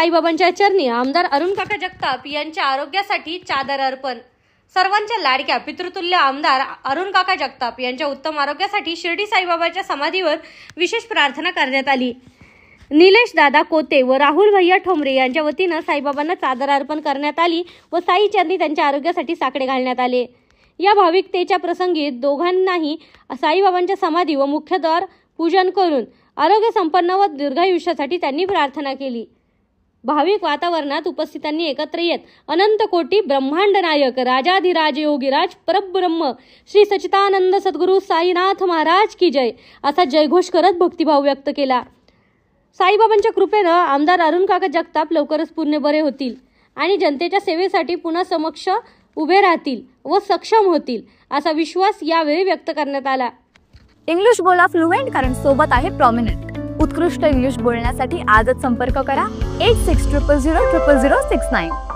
साईबाबांच्या चरणी आमदार अरुण काका जगताप यांच्या आरोग्यासाठी चादर अर्पण। सर्वांच्या लाडक्या पितृतुल्य आमदार अरुण काका जगताप यांच्या उत्तम आरोग्यासाठी शिर्डी साईबाबाच्या समाधीवर विशेष प्रार्थना करण्यात आली। निलेश दादा कोते व राहुल भैया ठोंबरे यांच्या वतीने साईबाबांना चादर अर्पण करण्यात आली व साई चरणी त्यांच्या आरोग्यासाठी साकडे घालण्यात आले। या भाविकतेच्या प्रसंगी दोघांनाही साईबाबांच्या समाधी व मुख्यद्वार पूजन करून आरोग्य संपन्न व दीर्घायुष्यासाठी त्यांनी प्रार्थना केली। भाविक वातावरणात उपस्थितांनी एकत्र येत अनंत कोटी ब्रह्मांड नायक राजाधिराज योगीराज परब्रह्म श्री सच्चिदानंद सद्गुरु साईनाथ महाराज की जय असा जयघोष करत भक्तिभाव व्यक्त केला। साईबाबांच्या कृपेने आमदार अरुण काका जगताप लवकरच पूर्ण बरे होतील आणि जनतेच्या सेवेसाठी पुन्हा समक्ष उभे राहतील व सक्षम होतील असा विश्वास यावेळी व्यक्त करण्यात आला। इंग्लिश बोला फ्लुएंट, कारण सोबत आहे प्रॉमिनंट। उत्कृष्ट इंग्लिश बोलण्यासाठी आजच संपर्क करा 8600000069।